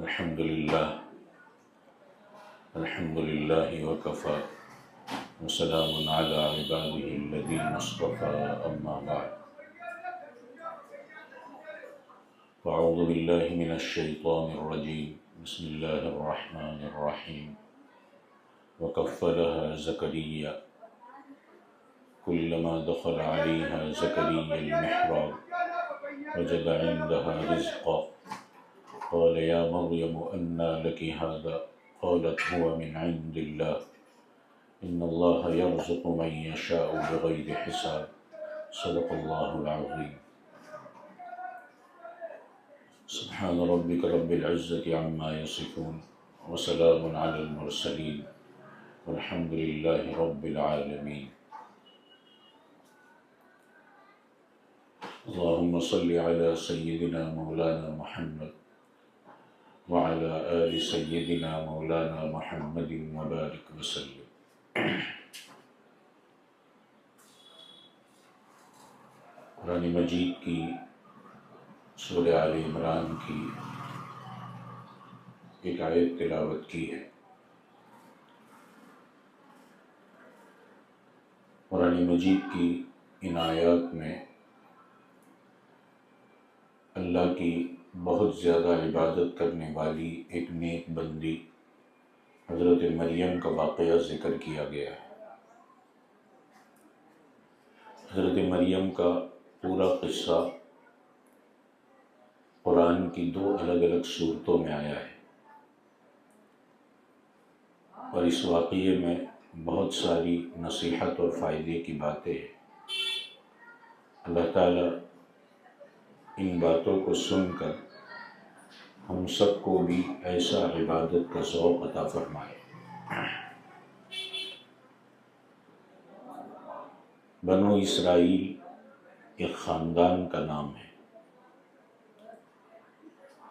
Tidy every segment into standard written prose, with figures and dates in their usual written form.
الحمد لله وكفى وسلام على عباده الذين اصطفى أما بعد أعوذ بالله من الشيطان الرجيم بسم الله الرحمن الرحيم وكفلها زكريا كلما دخل عليها زكريا المحراب وجد عندها رزقا قال يا مريم أنى لك هذا قالت هو من عند الله إن الله يرزق من يشاء بغير حساب صدق الله العظيم سبحان ربك رب العزة عما يصفون وسلام على المرسلين والحمد لله رب العالمين اللهم صل على سيدنا مولانا محمد وعلى آل سيدنا مولانا محمد وبارك وسلم قرآن مجید کی سورہ آل عمران کی ایک آیت تلاوت کی ہے۔ قرآن مجید کی ان آیات میں اللہ کی بہت زیادہ عبادت کرنے والی ایک نیک بندی حضرت مریم کا واقعہ ذکر کیا گیا ہے۔ حضرت مریم کا پورا قصہ قرآن کی 2 الگ الگ صورتوں میں آیا ہے، اور اس واقعے میں بہت ساری نصیحت اور فائدے کی باتیں ہیں۔ اللہ تعالیٰ ان باتوں کو سن کر ہم سب کو بھی ایسا عبادت کا ذوق عطا فرمائے۔ بنو اسرائیل ایک خاندان کا نام ہے،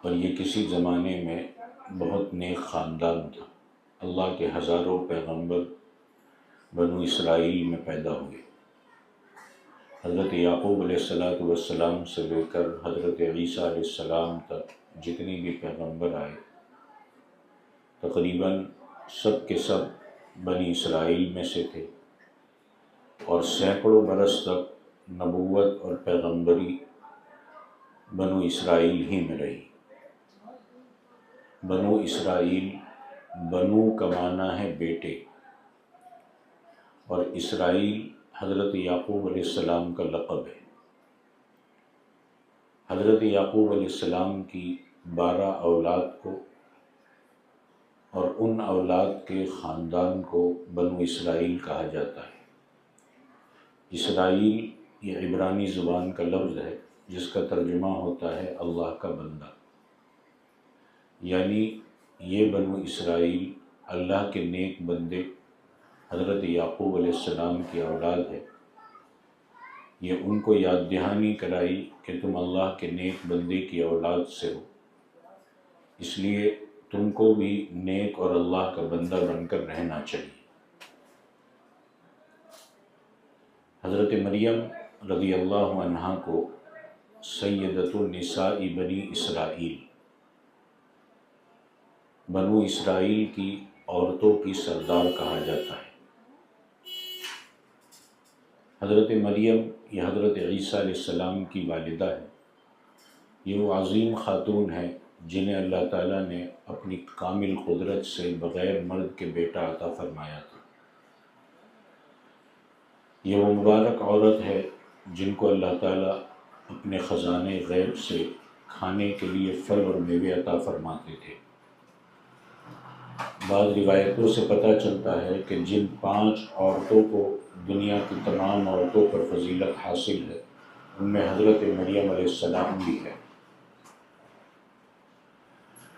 اور یہ کسی زمانے میں بہت نیک خاندان تھا۔ اللہ کے ہزاروں پیغمبر بنو اسرائیل میں پیدا ہوئے۔ حضرت یعقوب علیہ السلام سے لے کر حضرت عیسیٰ علیہ السلام تک جتنی بھی پیغمبر آئے تقریباً سب کے سب بنی اسرائیل میں سے تھے، اور سینکڑوں برس تک نبوت اور پیغمبری بنو اسرائیل ہی میں رہی۔ بنو اسرائیل، بنو کا معنی ہے بیٹے، اور اسرائیل حضرت یعقوب علیہ السلام کا لقب ہے۔ حضرت یعقوب علیہ السلام کی 12 اولاد کو اور ان اولاد کے خاندان کو بنو اسرائیل کہا جاتا ہے۔ اسرائیل یہ عبرانی زبان کا لفظ ہے جس کا ترجمہ ہوتا ہے اللہ کا بندہ، یعنی یہ بنو اسرائیل اللہ کے نیک بندے حضرت یعقوب علیہ السلام کی اولاد ہے۔ یہ ان کو یاد دہانی کرائی کہ تم اللہ کے نیک بندے کی اولاد سے ہو، اس لیے تم کو بھی نیک اور اللہ کا بندہ بن کر رہنا چاہیے۔ حضرت مریم رضی اللہ عنہا کو سیدۃ النساء بنی اسرائیل، بنو اسرائیل کی عورتوں کی سردار کہا جاتا ہے۔ حضرت مریم یہ حضرت عیسیٰ علیہ السلام کی والدہ ہے۔ یہ وہ عظیم خاتون ہے جنہیں اللہ تعالیٰ نے اپنی کامل قدرت سے بغیر مرد کے بیٹا عطا فرمایا تھا۔ یہ وہ مبارک عورت ہے جن کو اللہ تعالیٰ اپنے خزانے غیب سے کھانے کے لیے پھل اور میوے عطا فرماتے تھے۔ بعض روایتوں سے پتہ چلتا ہے کہ جن 5 عورتوں کو دنیا کی تمام عورتوں پر فضیلت حاصل ہے ان میں حضرت مریم علیہ السلام بھی ہے۔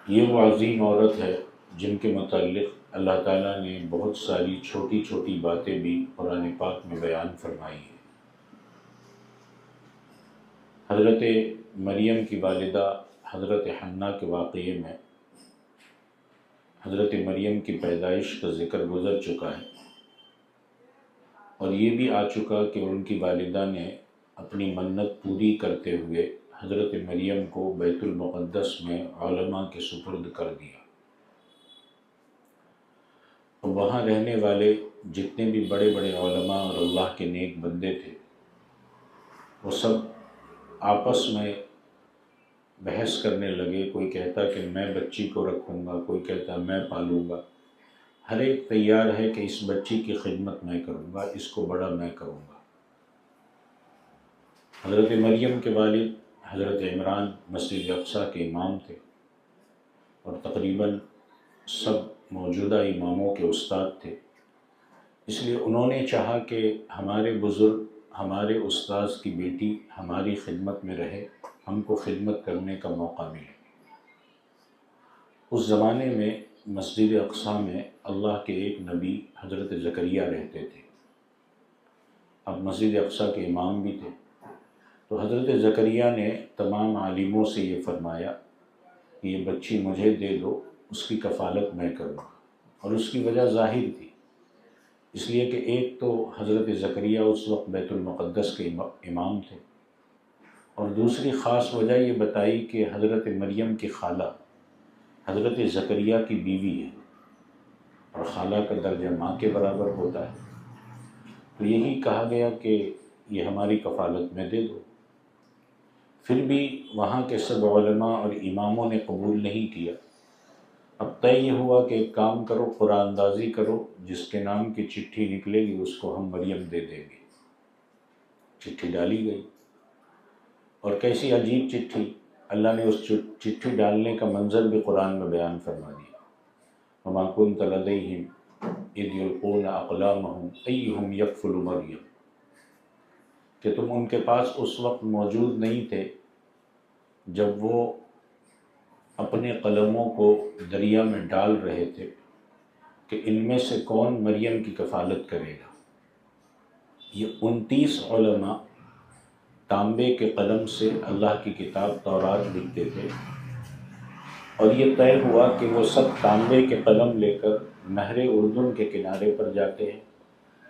یہ وہ عظیم عورت ہے جن کے متعلق اللہ تعالیٰ نے بہت ساری چھوٹی چھوٹی باتیں بھی قرآن پاک میں بیان فرمائی ہیں۔ حضرت مریم کی والدہ حضرت حنہ کے واقعے میں حضرت مریم کی پیدائش کا ذکر گزر چکا ہے، اور یہ بھی آ چکا کہ ان کی والدہ نے اپنی منت پوری کرتے ہوئے حضرت مریم کو بیت المقدس میں علماء کے سپرد کر دیا، اور وہاں رہنے والے جتنے بھی بڑے بڑے علماء اور اللہ کے نیک بندے تھے وہ سب آپس میں بحث کرنے لگے۔ کوئی کہتا کہ میں بچی کو رکھوں گا، کوئی کہتا میں پالوں گا، ہر ایک تیار ہے کہ اس بچی کی خدمت میں کروں گا، اس کو بڑا میں کروں گا۔ حضرت مریم کے والد حضرت عمران مسجد اقصیٰ کے امام تھے، اور تقریباً سب موجودہ اماموں کے استاد تھے، اس لیے انہوں نے چاہا کہ ہمارے بزرگ، ہمارے استاذ کی بیٹی ہماری خدمت میں رہے، ہم کو خدمت کرنے کا موقع ملے۔ اس زمانے میں مسجد اقصیٰ میں اللہ کے ایک نبی حضرت زکریا رہتے تھے، اب مسجد اقصیٰ کے امام بھی تھے، تو حضرت زکریا نے تمام عالموں سے یہ فرمایا کہ یہ بچی مجھے دے دو، اس کی کفالت میں کروں گا۔ اور اس کی وجہ ظاہر تھی، اس لیے کہ ایک تو حضرت زکریا اس وقت بیت المقدس کے امام تھے، اور دوسری خاص وجہ یہ بتائی کہ حضرت مریم کی خالہ حضرت زکریا کی بیوی ہے، اور خالہ کا درجہ ماں کے برابر ہوتا ہے، تو یہی کہا گیا کہ یہ ہماری کفالت میں دے دو۔ پھر بھی وہاں کے سب علماء اور اماموں نے قبول نہیں کیا۔ اب طے یہ ہوا کہ ایک کام کرو، قرآن اندازی کرو، جس کے نام کی چٹھی نکلے گی اس کو ہم مریم دے دیں گے۔ چٹھی ڈالی گئی، اور کیسی عجیب چٹھی! اللہ نے اس چٹھی ڈالنے کا منظر بھی قرآن میں بیان فرما دیا۔ وَمَا كُنْتَ لَدَيْهِمْ إِذْ يُلْقُونَ أَقْلَامَهُمْ أَيُّهُمْ يَكْفُلُ مَرْيَمَ، کہ تم ان کے پاس اس وقت موجود نہیں تھے جب وہ اپنے قلموں کو دریا میں ڈال رہے تھے کہ ان میں سے کون مریم کی کفالت کرے گا۔ یہ 29 علماء تانبے کے قلم سے اللہ کی کتاب تورات لکھتے تھے، اور یہ طے ہوا کہ وہ سب تانبے کے قلم لے کر نہر اردن کے کنارے پر جاتے ہیں،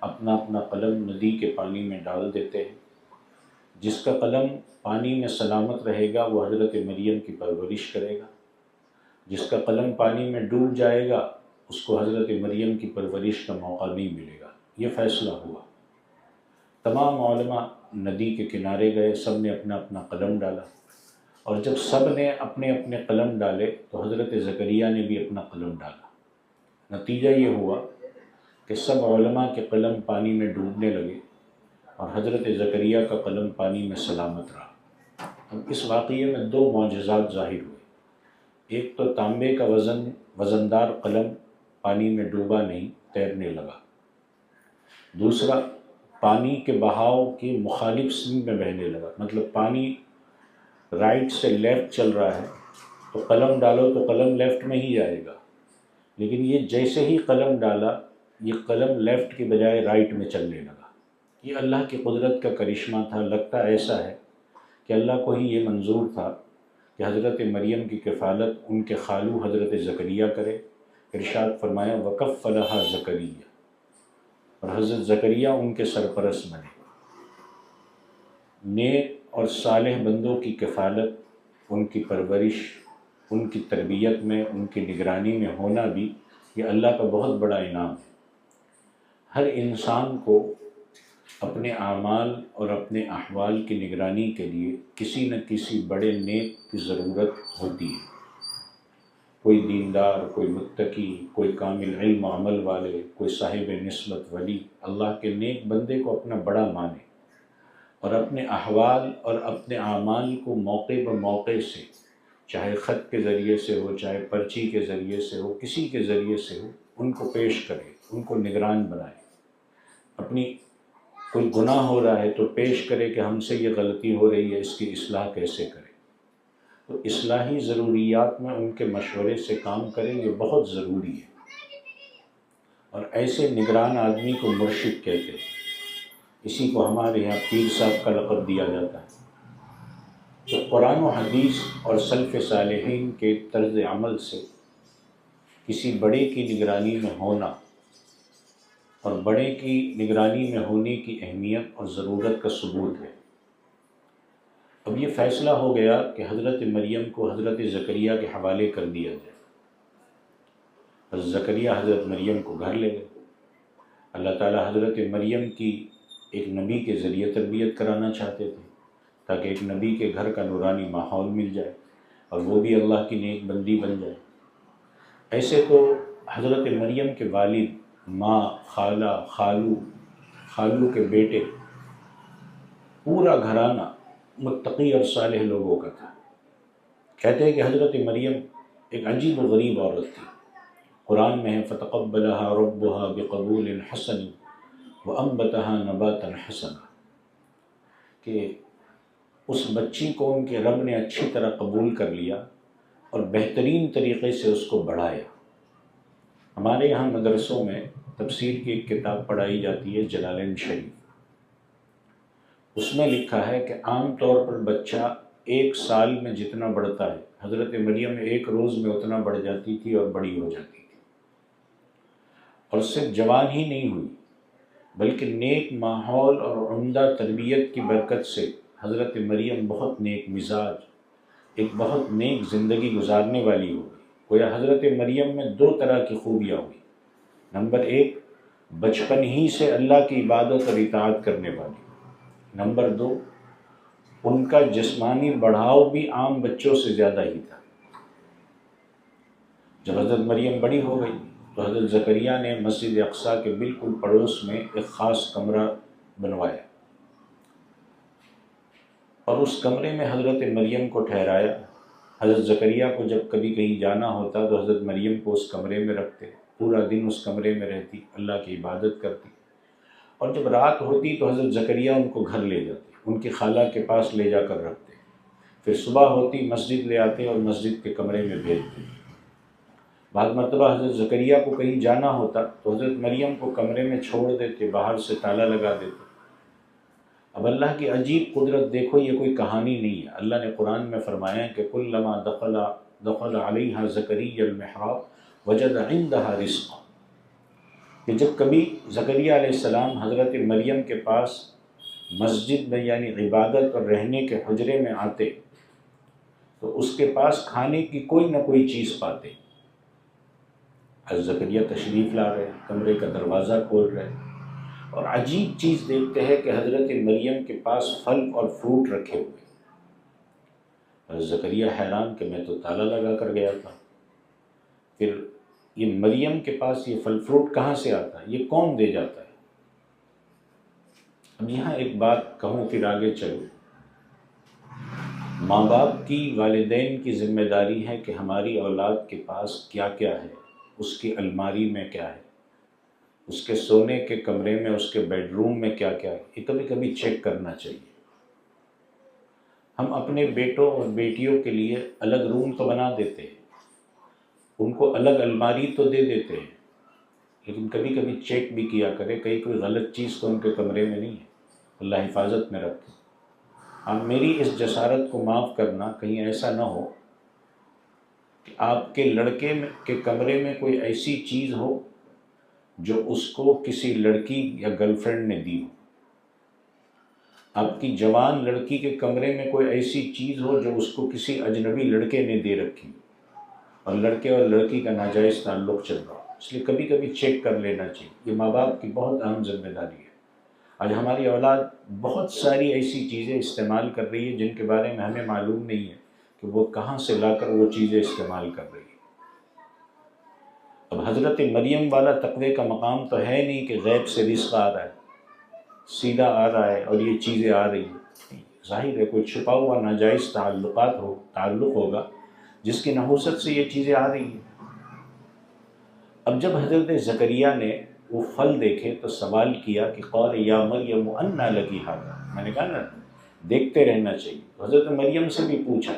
اپنا اپنا قلم ندی کے پانی میں ڈال دیتے ہیں۔ جس کا قلم پانی میں سلامت رہے گا وہ حضرت مریم کی پرورش کرے گا، جس کا قلم پانی میں ڈوب جائے گا اس کو حضرت مریم کی پرورش کا موقع نہیں ملے گا۔ یہ فیصلہ ہوا۔ تمام علماء ندی کے کنارے گئے، سب نے اپنا اپنا قلم ڈالا، اور جب سب نے اپنے اپنے قلم ڈالے تو حضرت زکریا نے بھی اپنا قلم ڈالا۔ نتیجہ یہ ہوا کہ سب علماء کے قلم پانی میں ڈوبنے لگے، اور حضرت زکریا کا قلم پانی میں سلامت رہا۔ اب اس واقعے میں 2 معجزات ظاہر ہوئے۔ ایک تو تانبے کا وزندار قلم پانی میں ڈوبا نہیں، تیرنے لگا۔ دوسرا، پانی کے بہاؤ کی مخالف سمت میں بہنے لگا، مطلب پانی رائٹ سے لیفٹ چل رہا ہے تو قلم ڈالو تو قلم لیفٹ میں ہی جائے گا، لیکن یہ جیسے ہی قلم ڈالا یہ قلم لیفٹ کے بجائے رائٹ میں چلنے لگا۔ یہ اللہ کی قدرت کا کرشمہ تھا۔ لگتا ایسا ہے کہ اللہ کو ہی یہ منظور تھا کہ حضرت مریم کی کفالت ان کے خالو حضرت زکریا کرے۔ ارشاد فرمایا وَكَفَّلَهَا زَكَرِيَّا، اور حضرت زکریا ان کے سرپرست بنے۔ نیک اور صالح بندوں کی کفالت، ان کی پرورش، ان کی تربیت میں، ان کی نگرانی میں ہونا بھی یہ اللہ کا بہت بڑا انعام ہے۔ ہر انسان کو اپنے اعمال اور اپنے احوال کی نگرانی کے لیے کسی نہ کسی بڑے نیک کی ضرورت ہوتی ہے۔ کوئی دیندار، کوئی متقی، کوئی کامل علم و عمل والے، کوئی صاحب نسبت ولی اللہ کے نیک بندے کو اپنا بڑا مانے، اور اپنے احوال اور اپنے اعمال کو موقع بموقع سے، چاہے خط کے ذریعے سے ہو، چاہے پرچی کے ذریعے سے ہو، کسی کے ذریعے سے ہو، ان کو پیش کرے، ان کو نگران بنائے۔ اپنی کوئی گناہ ہو رہا ہے تو پیش کرے کہ ہم سے یہ غلطی ہو رہی ہے، اس کی اصلاح کیسے کرے۔ تو اصلاحی ضروریات میں ان کے مشورے سے کام کریں، یہ بہت ضروری ہے، اور ایسے نگران آدمی کو مرشد کہتے ہیں۔ اسی کو ہمارے یہاں پیر صاحب کا لقب دیا جاتا ہے۔ تو قرآن و حدیث اور سلف صالحین کے طرز عمل سے کسی بڑے کی نگرانی میں ہونا اور بڑے کی نگرانی میں ہونے کی اہمیت اور ضرورت کا ثبوت ہے۔ اب یہ فیصلہ ہو گیا کہ حضرت مریم کو حضرت زکریا کے حوالے کر دیا جائے۔ حضرت زکریا حضرت مریم کو گھر لے گئے۔ اللہ تعالیٰ حضرت مریم کی ایک نبی کے ذریعے تربیت کرانا چاہتے تھے تاکہ ایک نبی کے گھر کا نورانی ماحول مل جائے اور وہ بھی اللہ کی نیک بندی بن جائے۔ ایسے تو حضرت مریم کے والد، ماں، خالہ، خالو کے بیٹے، پورا گھرانہ متقی اور صالح لوگوں کا تھا۔ کہتے ہیں کہ حضرت مریم ایک عجیب و غریب عورت تھی۔ قرآن میں ہے فتقبلها ربها بقبول حسن وانبتها نباتا حسنا، کہ اس بچی کو ان کے رب نے اچھی طرح قبول کر لیا اور بہترین طریقے سے اس کو بڑھایا۔ ہمارے یہاں مدرسوں میں تفسیر کی ایک کتاب پڑھائی جاتی ہے جلالین شریف، اس میں لکھا ہے کہ عام طور پر بچہ ایک سال میں جتنا بڑھتا ہے، حضرت مریم ایک روز میں اتنا بڑھ جاتی تھی اور بڑی ہو جاتی تھی، اور صرف جوان ہی نہیں ہوئی بلکہ نیک ماحول اور عمدہ تربیت کی برکت سے حضرت مریم بہت نیک مزاج، ایک بہت نیک زندگی گزارنے والی ہوئی۔ گویا حضرت مریم میں دو طرح کی خوبیاں ہوئی۔ نمبر ایک، بچپن ہی سے اللہ کی عبادت اور اطاعت کرنے والی۔ نمبر دو، ان کا جسمانی بڑھاؤ بھی عام بچوں سے زیادہ ہی تھا۔ جب حضرت مریم بڑی ہو گئی تو حضرت زکریا نے مسجد اقصیٰ کے بالکل پڑوس میں ایک خاص کمرہ بنوایا اور اس کمرے میں حضرت مریم کو ٹھہرایا۔ حضرت زکریا کو جب کبھی کہیں جانا ہوتا تو حضرت مریم کو اس کمرے میں رکھتے، پورا دن اس کمرے میں رہتی، اللہ کی عبادت کرتی، اور جب رات ہوتی تو حضرت زکریا ان کو گھر لے جاتے، ان کی خالہ کے پاس لے جا کر رکھتے، پھر صبح ہوتی مسجد لے آتے اور مسجد کے کمرے میں بھیجتے۔ بعض مرتبہ حضرت زکریا کو کہیں جانا ہوتا تو حضرت مریم کو کمرے میں چھوڑ دیتے، باہر سے تالا لگا دیتے۔ اب اللہ کی عجیب قدرت دیکھو، یہ کوئی کہانی نہیں ہے۔ اللہ نے قرآن میں فرمایا ہے کہ کلما دخل علیہا زکریا المحراب وجد عندها رزقا، کہ جب کبھی زکریا علیہ السلام حضرت مریم کے پاس مسجد میں یعنی عبادت اور رہنے کے حجرے میں آتے تو اس کے پاس کھانے کی کوئی نہ کوئی چیز پاتے۔ حضرت زکریا تشریف لا رہے، کمرے کا دروازہ کھول رہے، اور عجیب چیز دیکھتے ہیں کہ حضرت مریم کے پاس پھل اور فروٹ رکھے ہوئے۔ حضرت زکریا حیران کہ میں تو تالا لگا کر گیا تھا، پھر یہ مریم کے پاس یہ پھل فروٹ کہاں سے آتا ہے، یہ کون دے جاتا ہے؟ اب یہاں ایک بات کہوں پھر آگے چلوں۔ ماں باپ کی، والدین کی ذمہ داری ہے کہ ہماری اولاد کے پاس کیا کیا ہے، اس کی الماری میں کیا ہے، اس کے سونے کے کمرے میں، اس کے بیڈ روم میں کیا کیا ہے، یہ کبھی کبھی چیک کرنا چاہیے۔ ہم اپنے بیٹوں اور بیٹیوں کے لیے الگ روم تو بنا دیتے ہیں، ان کو الگ الماری تو دے دیتے ہیں، لیکن کبھی کبھی چیک بھی کیا کرے، کہیں کوئی غلط چیز تو ان کے کمرے میں نہیں ہے، اللہ حفاظت میں رکھے۔ اب میری اس جسارت کو معاف کرنا، کہیں ایسا نہ ہو کہ آپ کے لڑکے کے کمرے میں کوئی ایسی چیز ہو جو اس کو کسی لڑکی یا گرل فرینڈ نے دی ہو، آپ کی جوان لڑکی کے کمرے میں کوئی ایسی چیز ہو جو اس کو کسی اجنبی لڑکے نے دے رکھی اور لڑکے اور لڑکی کا ناجائز تعلق چل رہا ہو۔ اس لیے کبھی کبھی چیک کر لینا چاہیے، یہ ماں باپ کی بہت اہم ذمہ داری ہے۔ آج ہماری اولاد بہت ساری ایسی چیزیں استعمال کر رہی ہے جن کے بارے میں ہمیں معلوم نہیں ہے کہ وہ کہاں سے لا کر وہ چیزیں استعمال کر رہی ہے۔ اب حضرت مریم والا تقوی کا مقام تو ہے نہیں کہ غیب سے رزق آ رہا ہے، سیدھا آ رہا ہے اور یہ چیزیں آ رہی ہیں۔ ظاہر ہے کوئی چھپا ہوا ناجائز تعلق ہوگا جس کی نحوست سے یہ چیزیں آ رہی ہیں۔ اب جب حضرت زکریا نے وہ پھل دیکھے تو سوال کیا کہ قال یا مریم انا لکی ھذا، میں نے کہا نا دیکھتے رہنا چاہیے۔ حضرت مریم سے بھی پوچھا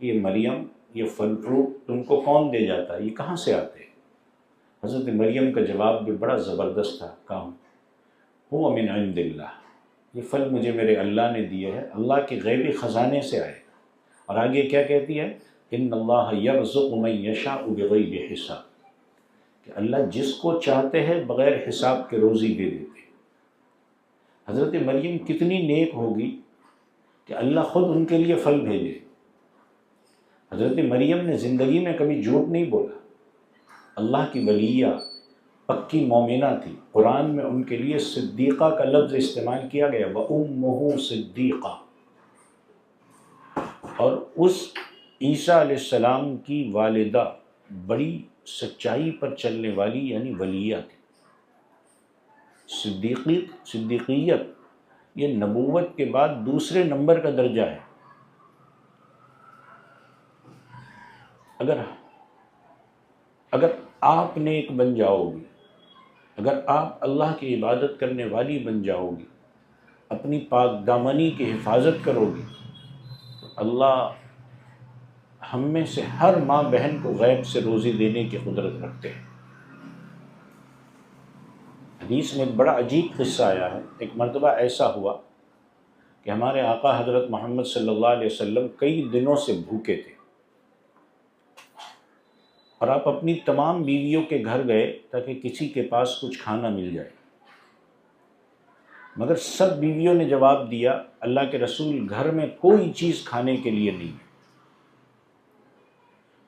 کہ یہ مریم، یہ پھل فروٹ تم کو کون دے جاتا ہے، یہ کہاں سے آتے ہیں؟ حضرت مریم کا جواب بھی بڑا زبردست تھا، کہا هو من عند اللہ، یہ پھل مجھے میرے اللہ نے دیے ہے، اللہ کے غیبی خزانے سے آئے۔ اور آگے کیا کہتی ہے؟ ان اللہ یرزق من یشاء بغیر حساب، کہ اللہ جس کو چاہتے ہیں بغیر حساب کے روزی دے دیتے۔ حضرت مریم کتنی نیک ہوگی کہ اللہ خود ان کے لیے پھل بھیجے۔ حضرت مریم نے زندگی میں کبھی جھوٹ نہیں بولا، اللہ کی ولیہ پکی مومنہ تھی۔ قرآن میں ان کے لیے صدیقہ کا لفظ استعمال کیا گیا، وَأُمُّهُ صدیقہ، اور اس عیسیٰ علیہ السلام کی والدہ بڑی سچائی پر چلنے والی یعنی ولیہ تھی۔ صدیقیت یہ نبوت کے بعد دوسرے نمبر کا درجہ ہے۔ اگر آپ نیک بن جاؤ گی، اگر آپ اللہ کی عبادت کرنے والی بن جاؤ گی، اپنی پاک دامنی کی حفاظت کرو گی، تو اللہ ہم میں سے ہر ماں بہن کو غیب سے روزی دینے کی قدرت رکھتے ہیں۔ حدیث میں ایک بڑا عجیب قصہ آیا ہے۔ ایک مرتبہ ایسا ہوا کہ ہمارے آقا حضرت محمد صلی اللہ علیہ وسلم کئی دنوں سے بھوکے تھے، اور آپ اپنی تمام بیویوں کے گھر گئے تاکہ کسی کے پاس کچھ کھانا مل جائے، مگر سب بیویوں نے جواب دیا، اللہ کے رسول گھر میں کوئی چیز کھانے کے لیے نہیں ہے۔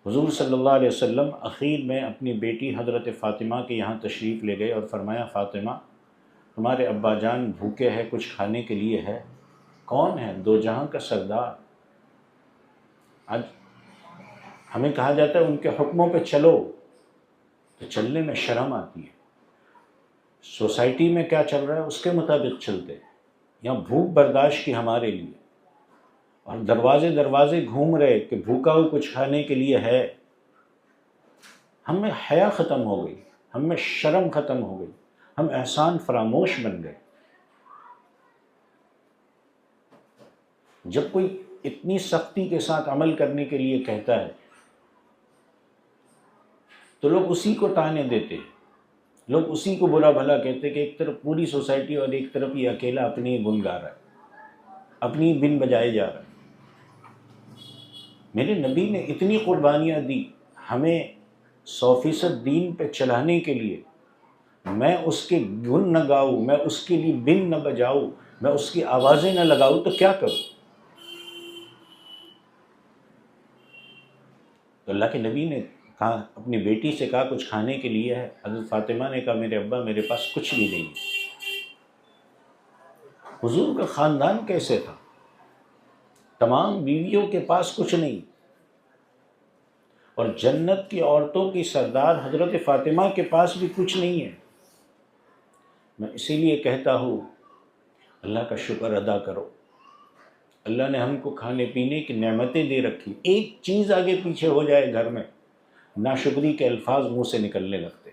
حضور صلی اللہ علیہ وسلم اخیر میں اپنی بیٹی حضرت فاطمہ کے یہاں تشریف لے گئے اور فرمایا، فاطمہ تمہارے ابا جان بھوکے ہیں، کچھ کھانے کے لیے ہے؟ کون ہے؟ دو جہاں کا سردار۔ آج ہمیں کہا جاتا ہے ان کے حکموں پہ چلو، تو چلنے میں شرم آتی ہے۔ سوسائٹی میں کیا چل رہا ہے اس کے مطابق چلتے ہیں، یہاں بھوک برداشت کی ہمارے لیے، اور دروازے دروازے گھوم رہے کہ بھوکا ہو کچھ کھانے کے لیے ہے۔ ہم میں حیا ختم ہو گئی، ہم میں شرم ختم ہو گئی، ہم احسان فراموش بن گئے۔ جب کوئی اتنی سختی کے ساتھ عمل کرنے کے لیے کہتا ہے تو لوگ اسی کو طعنے دیتے ہیں، لوگ اسی کو برا بھلا کہتے کہ ایک طرف پوری سوسائٹی اور ایک طرف یہ اکیلا اپنی ہی گن گا رہا ہے، اپنی بن بجائے جا رہا ہے۔ میرے نبی نے اتنی قربانیاں دی ہمیں 100% دین پہ چلانے کے لیے۔ میں اس کے گن نہ گاؤں، میں اس کے لیے بن نہ بجاؤں، میں اس کی آوازیں نہ لگاؤں تو کیا کروں؟ تو اللہ کے نبی نے کہا، اپنی بیٹی سے کہا کچھ کھانے کے لیے ہے؟ حضرت فاطمہ نے کہا، میرے ابا میرے پاس کچھ بھی نہیں ہے۔ حضور کا خاندان کیسے تھا؟ تمام بیویوں کے پاس کچھ نہیں، اور جنت کی عورتوں کی سردار حضرت فاطمہ کے پاس بھی کچھ نہیں ہے۔ میں اسی لیے کہتا ہوں اللہ کا شکر ادا کرو۔ اللہ نے ہم کو کھانے پینے کی نعمتیں دے رکھی، ایک چیز آگے پیچھے ہو جائے گھر میں، ناشکری کے الفاظ منہ سے نکلنے لگتے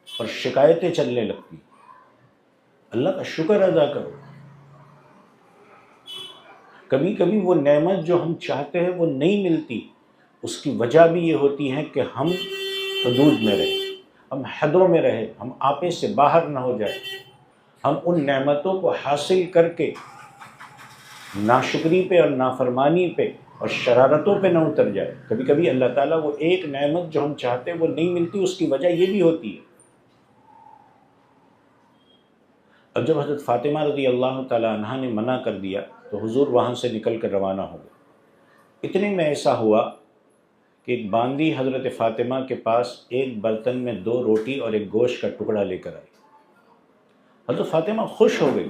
اور شکایتیں چلنے لگتی۔ اللہ کا شکر ادا کرو۔ کبھی کبھی وہ نعمت جو ہم چاہتے ہیں وہ نہیں ملتی، اس کی وجہ بھی یہ ہوتی ہے کہ ہم حدود میں رہیں، ہم حدوں میں رہیں، ہم آپے سے باہر نہ ہو جائیں، ہم ان نعمتوں کو حاصل کر کے ناشکری پہ اور نافرمانی پہ اور شرارتوں پہ نہ اتر جائے۔ کبھی کبھی اللہ تعالیٰ وہ ایک نعمت جو ہم چاہتے ہیں وہ نہیں ملتی، اس کی وجہ یہ بھی ہوتی ہے۔ اب جب حضرت فاطمہ رضی اللہ تعالیٰ عنہا نے منع کر دیا تو حضور وہاں سے نکل کر روانہ ہو گئے۔ اتنے میں ایسا ہوا کہ ایک باندی حضرت فاطمہ کے پاس ایک برتن میں 2 روٹی اور ایک گوشت کا ٹکڑا لے کر آئی۔ حضرت فاطمہ خوش ہو گئی،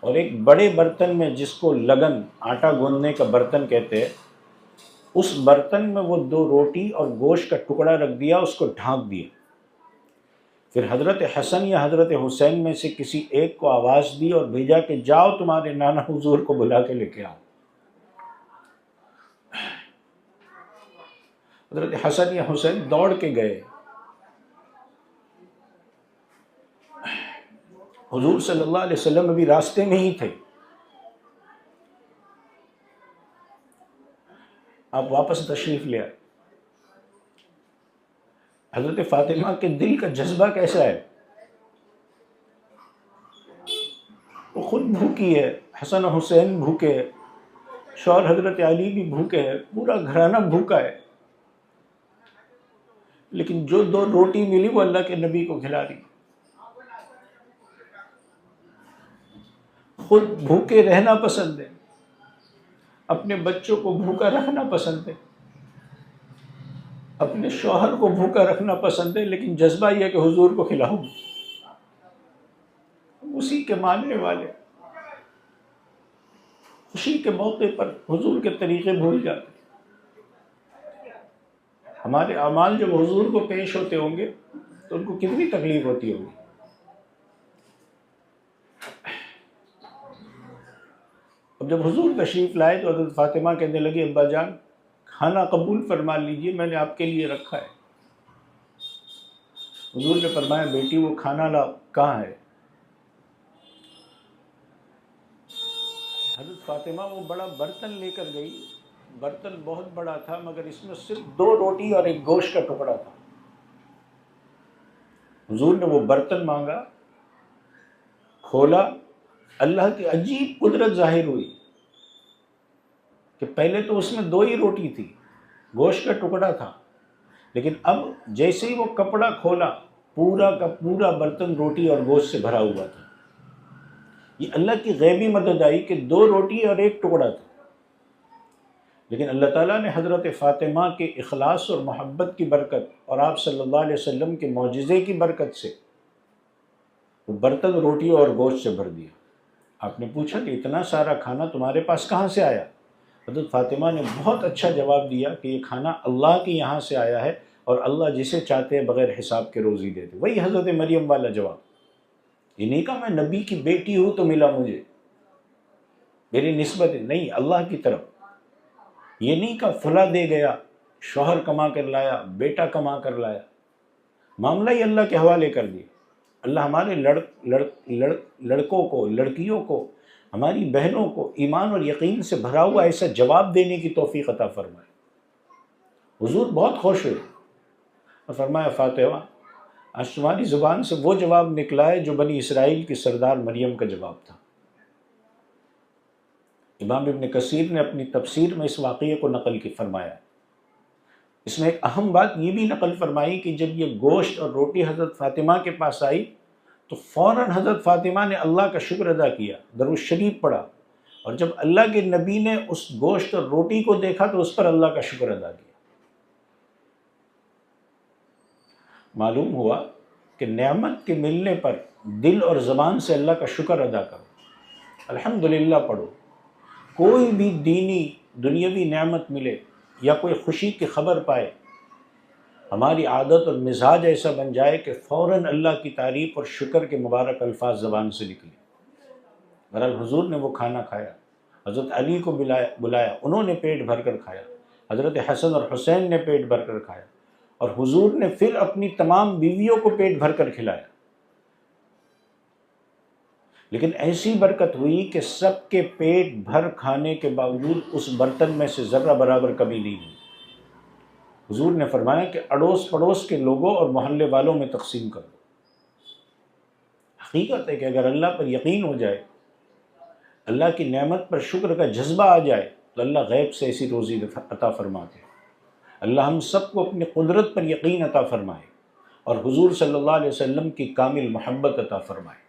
اور ایک بڑے برتن میں، جس کو لگن آٹا گوندنے کا برتن کہتے ہیں، اس برتن میں وہ 2 روٹی اور گوشت کا ٹکڑا رکھ دیا، اس کو ڈھانپ دیا۔ پھر حضرت حسن یا حضرت حسین میں سے کسی ایک کو آواز دی اور بھیجا کہ جاؤ تمہارے نانا حضور کو بلا کے لے کے آؤ۔ حضرت حسن یا حسین دوڑ کے گئے، حضور صلی اللہ علیہ وسلم ابھی راستے میں ہی تھے۔ آپ واپس تشریف لے آئے۔ حضرت فاطمہ کے دل کا جذبہ کیسا ہے؟ وہ خود بھوکی ہے، حسن و حسین بھوکے ہیں، شوہر حضرت علی بھی بھوکے ہیں، پورا گھرانہ بھوکا ہے، لیکن جو 2 روٹی ملی وہ اللہ کے نبی کو کھلا دی۔ خود بھوکے رہنا پسند ہے، اپنے بچوں کو بھوکا رکھنا پسند ہے، اپنے شوہر کو بھوکا رکھنا پسند ہے، لیکن جذبہ یہ کہ حضور کو کھلاؤں، اسی کے ماننے والے خوشی کے موقع پر حضور کے طریقے بھول جاتے ہیں۔ ہمارے اعمال جب حضور کو پیش ہوتے ہوں گے تو ان کو کتنی تکلیف ہوتی ہوگی۔ اب جب حضور تشریف لائے تو حضرت فاطمہ کہنے لگی ابا جان کھانا قبول فرما لیجئے، میں نے آپ کے لیے رکھا ہے۔ حضور نے فرمایا بیٹی وہ کھانا لا کہاں ہے؟ حضرت فاطمہ وہ بڑا برتن لے کر گئی، برتن بہت بڑا تھا مگر اس میں صرف 2 روٹی اور ایک گوشت کا ٹکڑا تھا۔ حضور نے وہ برتن مانگا، کھولا، اللہ کی عجیب قدرت ظاہر ہوئی کہ پہلے تو اس میں 2 ہی روٹی تھی، گوشت کا ٹکڑا تھا، لیکن اب جیسے ہی وہ کپڑا کھولا پورا کا پورا برتن روٹی اور گوشت سے بھرا ہوا تھا۔ یہ اللہ کی غیبی مدد آئی کہ 2 روٹی اور ایک ٹکڑا تھا، لیکن اللہ تعالیٰ نے حضرت فاطمہ کے اخلاص اور محبت کی برکت اور آپ صلی اللہ علیہ وسلم کے معجزے کی برکت سے وہ برتن روٹی اور گوشت سے بھر دیا۔ آپ نے پوچھا کہ اتنا سارا کھانا تمہارے پاس کہاں سے آیا؟ حضرت فاطمہ نے بہت اچھا جواب دیا کہ یہ کھانا اللہ کے یہاں سے آیا ہے، اور اللہ جسے چاہتے ہیں بغیر حساب کے روزی دیتے۔ وہی حضرت مریم والا جواب، یہ نہیں کہا میں نبی کی بیٹی ہوں تو ملا مجھے، میری نسبت نہیں اللہ کی طرف، یہ نہیں کہا فلاں دے گیا، شوہر کما کر لایا، بیٹا کما کر لایا، معاملہ ہی اللہ کے حوالے کر دیا۔ اللہ ہمارے لڑکوں کو، لڑکیوں کو، ہماری بہنوں کو ایمان اور یقین سے بھرا ہوا ایسا جواب دینے کی توفیق عطا فرمائے۔ حضور بہت خوش ہوئے اور فرمایا فاطمہ آج تمہاری زبان سے وہ جواب نکلا ہے جو بنی اسرائیل کی سردار مریم کا جواب تھا۔ امام ابن کثیر نے اپنی تفسیر میں اس واقعے کو نقل کی فرمایا۔ اس میں ایک اہم بات یہ بھی نقل فرمائی کہ جب یہ گوشت اور روٹی حضرت فاطمہ کے پاس آئی تو فوراً حضرت فاطمہ نے اللہ کا شکر ادا کیا، درود شریف پڑھا، اور جب اللہ کے نبی نے اس گوشت اور روٹی کو دیکھا تو اس پر اللہ کا شکر ادا کیا۔ معلوم ہوا کہ نعمت کے ملنے پر دل اور زبان سے اللہ کا شکر ادا کرو، الحمدللہ پڑھو۔ کوئی بھی دینی دنیاوی نعمت ملے یا کوئی خوشی کی خبر پائے، ہماری عادت اور مزاج ایسا بن جائے کہ فوراً اللہ کی تعریف اور شکر کے مبارک الفاظ زبان سے نکلے۔ بہرحال حضور نے وہ کھانا کھایا، حضرت علی کو بلایا، انہوں نے پیٹ بھر کر کھایا، حضرت حسن اور حسین نے پیٹ بھر کر کھایا، اور حضور نے پھر اپنی تمام بیویوں کو پیٹ بھر کر کھلایا۔ لیکن ایسی برکت ہوئی کہ سب کے پیٹ بھر کھانے کے باوجود اس برتن میں سے ذرہ برابر کمی نہیں ہوئی۔ حضور نے فرمایا کہ اڑوس پڑوس کے لوگوں اور محلے والوں میں تقسیم کر دو۔ حقیقت ہے کہ اگر اللہ پر یقین ہو جائے، اللہ کی نعمت پر شکر کا جذبہ آ جائے تو اللہ غیب سے ایسی روزی عطا فرماتے ہیں۔ اللہ ہم سب کو اپنی قدرت پر یقین عطا فرمائے اور حضور صلی اللہ علیہ وسلم کی کامل محبت عطا فرمائے۔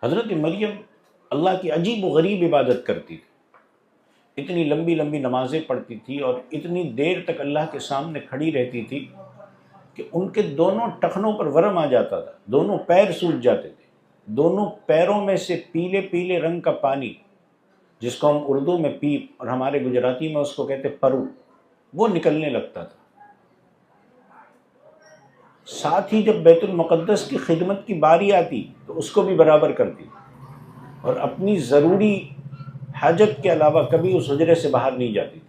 حضرت مریم اللہ کی عجیب و غریب عبادت کرتی تھی، اتنی لمبی لمبی نمازیں پڑھتی تھی اور اتنی دیر تک اللہ کے سامنے کھڑی رہتی تھی کہ ان کے دونوں ٹخنوں پر ورم آ جاتا تھا، دونوں پیر سوج جاتے تھے، دونوں پیروں میں سے پیلے پیلے رنگ کا پانی، جس کو ہم اردو میں پیپ اور ہمارے گجراتی میں اس کو کہتے پرو، وہ نکلنے لگتا تھا۔ ساتھ ہی جب بیت المقدس کی خدمت کی باری آتی تو اس کو بھی برابر کرتی، اور اپنی ضروری حاجت کے علاوہ کبھی اس حجرے سے باہر نہیں جاتی تھی۔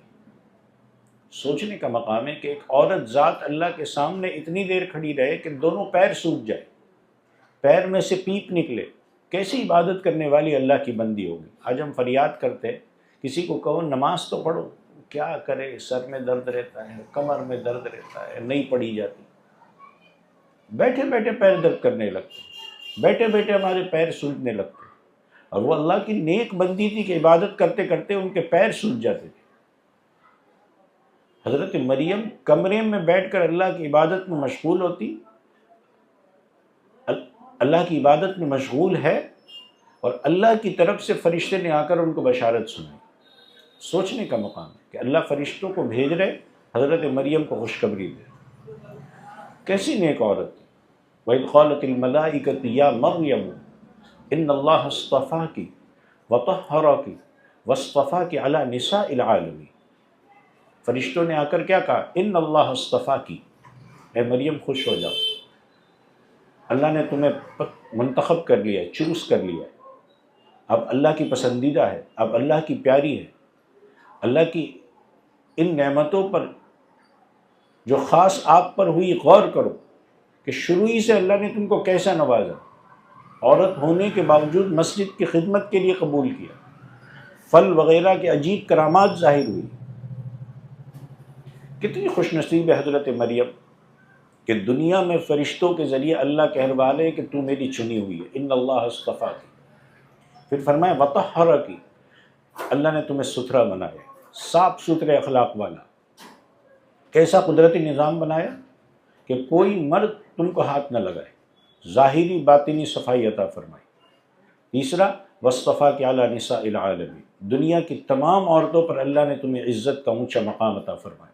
سوچنے کا مقام ہے کہ ایک عورت ذات اللہ کے سامنے اتنی دیر کھڑی رہے کہ دونوں پیر سوج جائے، پیر میں سے پیپ نکلے، کیسی عبادت کرنے والی اللہ کی بندی ہوگی۔ آج ہم فریاد کرتے، کسی کو کہو نماز تو پڑھو، کیا کرے، سر میں درد رہتا ہے، کمر میں درد رہتا ہے، نہیں پڑھی جاتی، بیٹھے بیٹھے پیر درد کرنے لگتے، بیٹھے بیٹھے ہمارے پیر سوجنے لگتے، اور وہ اللہ کی نیک بندی تھی کہ عبادت کرتے کرتے ان کے پیر سوج جاتے تھے۔ حضرت مریم کمرے میں بیٹھ کر اللہ کی عبادت میں مشغول ہوتی، اللہ کی عبادت میں مشغول ہے، اور اللہ کی طرف سے فرشتے نے آ کر ان کو بشارت سنائی۔ سوچنے کا مقام ہے کہ اللہ فرشتوں کو بھیج رہے حضرت مریم کو خوشخبری دے. کیسی نیک عورت تھی. وَإِذْ قَالَتِ الْمَلَائِكَةُ يَا مَرْيَمُ إِنَّ اللَّهَ اصْطَفَاكِ وَطَهَّرَكِ وَاصْطَفَاكِ عَلَى نِسَاءِ الْعَالَمِينَ. فرشتوں نے آ کر کیا کہا؟ ان اللہ اصطفاکی، اے مریم خوش ہو جاؤ، اللہ نے تمہیں منتخب کر لیا ہے، چوز کر لیا ہے، اب اللہ کی پسندیدہ ہے، اب اللہ کی پیاری ہے. اللہ کی ان نعمتوں پر جو خاص آپ پر ہوئی غور کرو کہ شروع ہی سے اللہ نے تم کو کیسا نوازا. عورت ہونے کے باوجود مسجد کی خدمت کے لیے قبول کیا، پھل وغیرہ کے عجیب کرامات ظاہر ہوئی. کتنی خوش نصیب ہے حضرت مریم کہ دنیا میں فرشتوں کے ذریعے اللہ کہلوا لے کہ تو میری چنی ہوئی ہے. ان اللہ اصطفاکی. پھر فرمایا وطہرکی، اللہ نے تمہیں ستھرا بنایا، صاف ستھرے اخلاق والا. کیسا قدرتی نظام بنایا کہ کوئی مرد تم کو ہاتھ نہ لگائے، ظاہری باطنی صفائی عطا فرمائی. تیسرا واصطفاک علی نساء العالمین، دنیا کی تمام عورتوں پر اللہ نے تمہیں عزت کا اونچا مقام عطا فرمایا.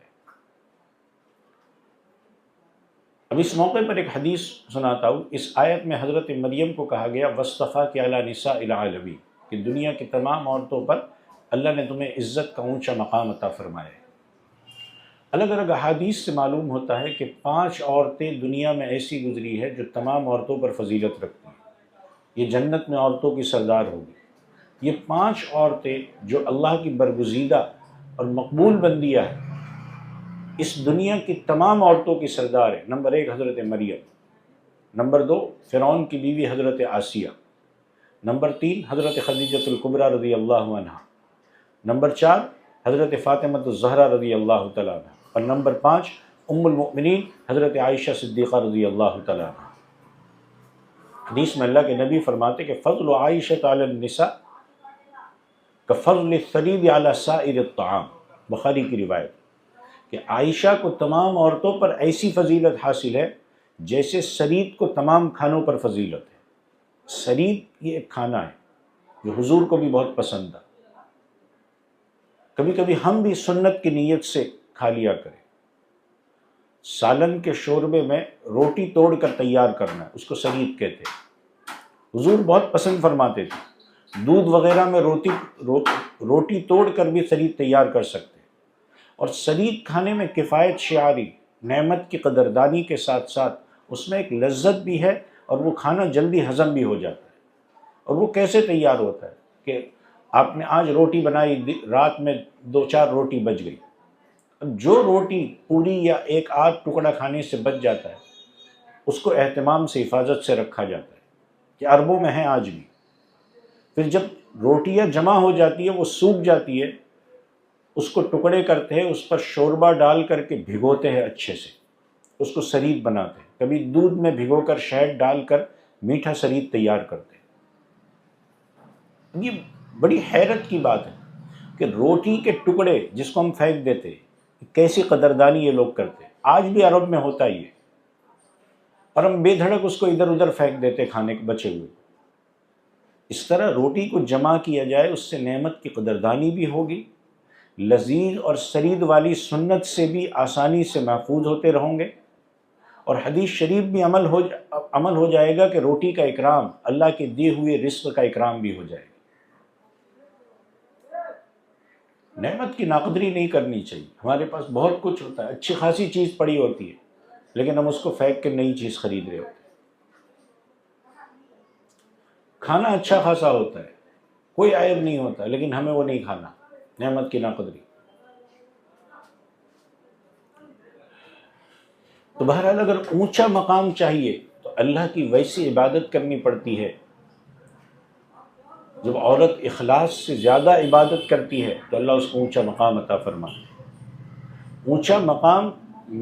اب اس موقع پر ایک حدیث سناتا ہوں. اس آیت میں حضرت مریم کو کہا گیا واصطفاک علی نساء العالمین، کہ دنیا کی تمام عورتوں پر اللہ نے تمہیں عزت کا اونچا مقام عطا فرمایا ہے. الگ الگ احادیث سے معلوم ہوتا ہے کہ 5 عورتیں دنیا میں ایسی گزری ہے جو تمام عورتوں پر فضیلت رکھتی ہیں. یہ جنت میں عورتوں کی سردار ہوگی. یہ 5 عورتیں جو اللہ کی برگزیدہ اور مقبول بندیاں ہیں، اس دنیا کی تمام عورتوں کی سردار ہے. نمبر 1 حضرت مریم، نمبر 2 فرعون کی بیوی حضرت آسیہ، نمبر 3 حضرت خدیجۃ الکبریٰ رضی اللہ عنہا، نمبر 4 حضرت فاطمہ الزہرا رضی اللہ تعالیٰ عنہ، اور نمبر 5 ام المؤمنین حضرت عائشہ صدیقہ رضی اللہ تعالیٰ عنہ. حدیث میں اللہ کے نبی فرماتے کہ فضل عائشہ علی النساء کفضل الثرید علی سائر الطعام. بخاری کی روایت کہ عائشہ کو تمام عورتوں پر ایسی فضیلت حاصل ہے جیسے سرید کو تمام کھانوں پر فضیلت ہے. سرید یہ ایک کھانا ہے جو حضور کو بھی بہت پسند تھا. کبھی کبھی ہم بھی سنت کی نیت سے کھا لیا کریں. سالن کے شوربے میں روٹی توڑ کر تیار کرنا ہے، اس کو سرید کہتے ہیں. حضور بہت پسند فرماتے تھے. دودھ وغیرہ میں روٹی توڑ کر بھی سرید تیار کر سکتے. اور سرید کھانے میں کفایت شعاری، نعمت کی قدردانی کے ساتھ ساتھ اس میں ایک لذت بھی ہے، اور وہ کھانا جلدی ہضم بھی ہو جاتا ہے. اور وہ کیسے تیار ہوتا ہے کہ آپ نے آج روٹی بنائی، رات میں 2-4 روٹی بچ گئی. اب جو روٹی پوری یا ایک آدھ ٹکڑا کھانے سے بچ جاتا ہے، اس کو اہتمام سے حفاظت سے رکھا جاتا ہے کہ عربوں میں ہیں آج بھی. پھر جب روٹیاں جمع ہو جاتی ہے، وہ سوکھ جاتی ہے، اس کو ٹکڑے کرتے ہیں، اس پر شوربہ ڈال کر کے بھگوتے ہیں اچھے سے، اس کو سرید بناتے ہیں. کبھی دودھ میں بھگو کر شہد ڈال کر میٹھا سرید تیار کرتے ہیں. یہ بڑی حیرت کی بات ہے کہ روٹی کے ٹکڑے جس کو ہم پھینک دیتے، کیسی قدردانی یہ لوگ کرتے. آج بھی عرب میں ہوتا ہی ہے، اور ہم بے دھڑک اس کو ادھر ادھر پھینک دیتے کھانے کے بچے ہوئے. اس طرح روٹی کو جمع کیا جائے، اس سے نعمت کی قدردانی بھی ہوگی، لذیذ اور سرید والی سنت سے بھی آسانی سے محفوظ ہوتے رہوں گے، اور حدیث شریف بھی عمل ہو جائے گا کہ روٹی کا اکرام اللہ کے دیے ہوئے رزق کا اکرام بھی ہو جائے گا. نعمت کی ناقدری نہیں کرنی چاہیے. ہمارے پاس بہت کچھ ہوتا ہے، اچھی خاصی چیز پڑی ہوتی ہے، لیکن ہم اس کو پھینک کے نئی چیز خرید رہے ہوتے ہیں. کھانا اچھا خاصا ہوتا ہے، کوئی عیب نہیں ہوتا، لیکن ہمیں وہ نہیں کھانا. نعمت کی ناقدری. تو بہرحال اگر اونچا مقام چاہیے تو اللہ کی ویسی عبادت کرنی پڑتی ہے. جب عورت اخلاص سے زیادہ عبادت کرتی ہے تو اللہ اس کو اونچا مقام عطا فرماتا ہے. اونچا مقام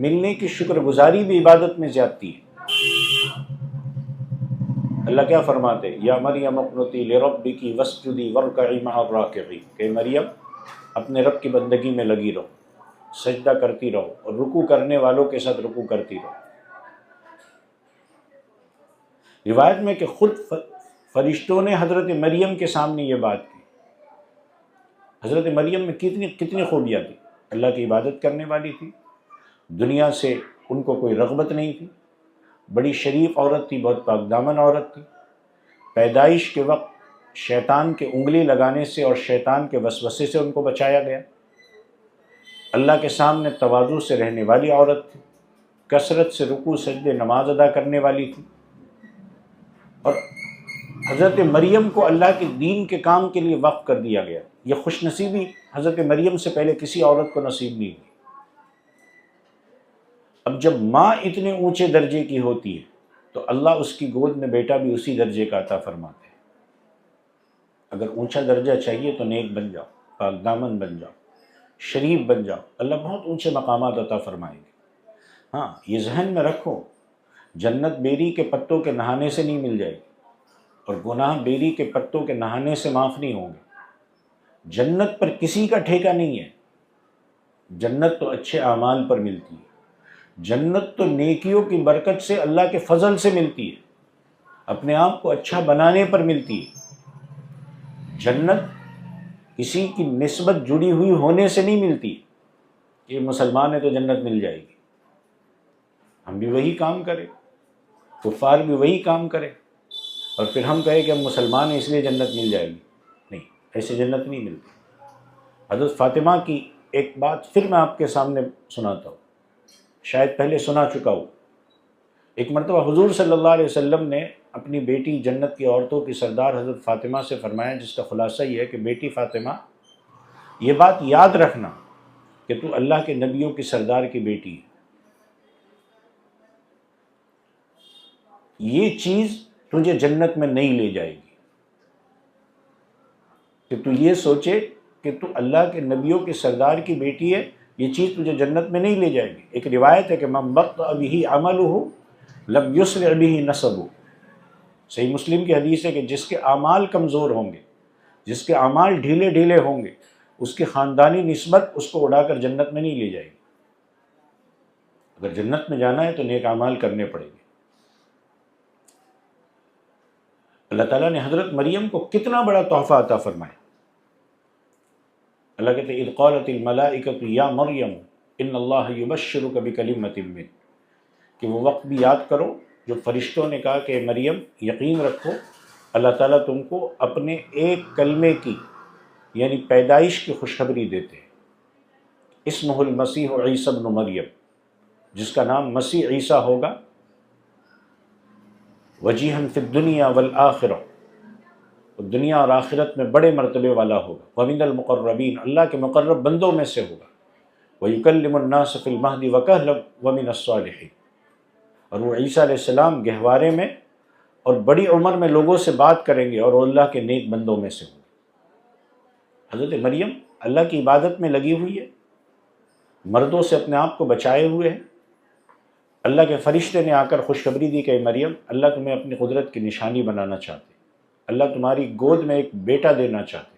ملنے کی شکر گزاری بھی عبادت میں زیادتی ہے. اللہ کیا فرماتے ہیں؟ یا مریم اقنتی لربکی واسجدی وارکعی مع الراکعین، کہ مریم اپنے رب کی بندگی میں لگی رہو، سجدہ کرتی رہو، اور رکوع کرنے والوں کے ساتھ رکوع کرتی رہو. روایت میں کہ خود فرشتوں نے حضرت مریم کے سامنے یہ بات کی. حضرت مریم میں کتنی خوبیاں تھیں. اللہ کی عبادت کرنے والی تھی، دنیا سے ان کو کوئی رغبت نہیں تھی، بڑی شریف عورت تھی، بہت پاک دامن عورت تھی. پیدائش کے وقت شیطان کے انگلی لگانے سے اور شیطان کے وسوسے سے ان کو بچایا گیا. اللہ کے سامنے تواضع سے رہنے والی عورت تھی، کثرت سے رکوع سجدے نماز ادا کرنے والی تھی. اور حضرت مریم کو اللہ کے دین کے کام کے لیے وقف کر دیا گیا. یہ خوش نصیبی حضرت مریم سے پہلے کسی عورت کو نصیب نہیں ہوئی. اب جب ماں اتنے اونچے درجے کی ہوتی ہے تو اللہ اس کی گود میں بیٹا بھی اسی درجے کا عطا فرماتے ہیں. اگر اونچا درجہ چاہیے تو نیک بن جاؤ، پاک دامن بن جاؤ، شریف بن جاؤ، اللہ بہت اونچے مقامات عطا فرمائیں گے. ہاں یہ ذہن میں رکھو، جنت بیری کے پتوں کے نہانے سے نہیں مل جائے گی، اور گناہ بیری کے پتوں کے نہانے سے معاف نہیں ہوں گے. جنت پر کسی کا ٹھیکہ نہیں ہے. جنت تو اچھے اعمال پر ملتی ہے، جنت تو نیکیوں کی برکت سے اللہ کے فضل سے ملتی ہے، اپنے آپ کو اچھا بنانے پر ملتی ہے. جنت کسی کی نسبت جڑی ہوئی ہونے سے نہیں ملتی. یہ مسلمان ہے تو جنت مل جائے گی. ہم بھی وہی کام کریں، کفار بھی وہی کام کریں، اور پھر ہم کہیں کہ ہم مسلمان ہیں اس لیے جنت مل جائے گی. نہیں، ایسے جنت نہیں ملتی. حضرت فاطمہ کی ایک بات پھر میں آپ کے سامنے سناتا ہوں، شاید پہلے سنا چکا ہوں. ایک مرتبہ حضور صلی اللہ علیہ وسلم نے اپنی بیٹی جنت کی عورتوں کی سردار حضرت فاطمہ سے فرمایا، جس کا خلاصہ یہ ہے کہ بیٹی فاطمہ، یہ بات یاد رکھنا کہ تو اللہ کے نبیوں کی سردار کی بیٹی ہے. یہ چیز تجھے جنت میں نہیں لے جائے گی کہ تو یہ سوچے کہ تو اللہ کے نبیوں کی سردار کی بیٹی ہے، یہ چیز تجھے جنت میں نہیں لے جائے گی. ایک روایت ہے کہ من بطأ به عمله لم یسرع به نسبه. صحیح مسلم کی حدیث ہے کہ جس کے اعمال کمزور ہوں گے، جس کے اعمال ڈھیلے ڈھیلے ہوں گے، اس کی خاندانی نسبت اس کو اڑا کر جنت میں نہیں لے جائے گی. اگر جنت میں جانا ہے تو نیک اعمال کرنے پڑیں گے. اللہ تعالیٰ نے حضرت مریم کو کتنا بڑا تحفہ عطا فرمایا. اللہ کہتے ہیں اذ قالت الملائکۃ یا مریم ان اللہ یبشرک بکلمۃ منہ، کہ وہ وقت بھی یاد کرو جو فرشتوں نے کہا کہ مریم یقین رکھو اللہ تعالیٰ تم کو اپنے ایک کلمے کی یعنی پیدائش کی خوشخبری دیتے ہیں. اسمہ المسیح عیسی ابن مریم، جس کا نام مسیح عیسیٰ ہوگا، وجیہا فی الدنیا والآخرہ، دنیا اور آخرت میں بڑے مرتبے والا ہوگا، ومن المقربین، اللہ کے مقرب بندوں میں سے ہوگا، ویکلم الناس فی المہد وکہلا ومن الصالحین، اور وہ عیسیٰ علیہ السلام گہوارے میں اور بڑی عمر میں لوگوں سے بات کریں گے اور وہ اللہ کے نیک بندوں میں سے ہوں گے. حضرت مریم اللہ کی عبادت میں لگی ہوئی ہے، مردوں سے اپنے آپ کو بچائے ہوئے ہے. اللہ کے فرشتے نے آ کر خوشخبری دی کہ مریم اللہ تمہیں اپنی قدرت کی نشانی بنانا چاہتے، اللہ تمہاری گود میں ایک بیٹا دینا چاہتے،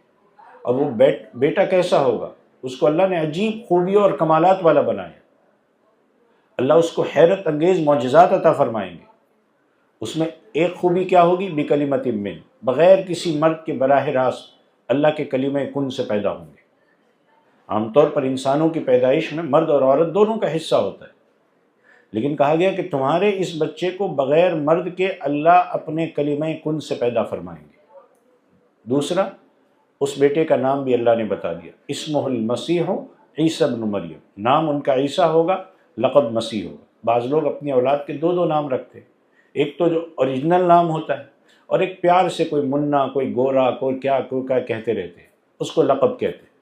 اور وہ بیٹا کیسا ہوگا؟ اس کو اللہ نے عجیب خوبیوں اور کمالات والا بنایا. اللہ اس کو حیرت انگیز معجزات عطا فرمائیں گے. اس میں ایک خوبی کیا ہوگی؟ بکلمۃ من، بغیر کسی مرد کے براہ راست اللہ کے کلمہ کن سے پیدا ہوں گے. عام طور پر انسانوں کی پیدائش میں مرد اور عورت دونوں کا حصہ ہوتا ہے، لیکن کہا گیا کہ تمہارے اس بچے کو بغیر مرد کے اللہ اپنے کلمہ کن سے پیدا فرمائیں گے. دوسرا، اس بیٹے کا نام بھی اللہ نے بتا دیا، اسمہ المسیح عیسی ابن مریم، نام ان کا عیسیٰ ہوگا، لقب مسیح ہوگا. بعض لوگ اپنی اولاد کے دو نام رکھتے ہیں، ایک تو جو اوریجنل نام ہوتا ہے، اور ایک پیار سے کوئی منا، کوئی گورا، کوئی کیا کہتے رہتے ہیں، اس کو لقب کہتے ہیں.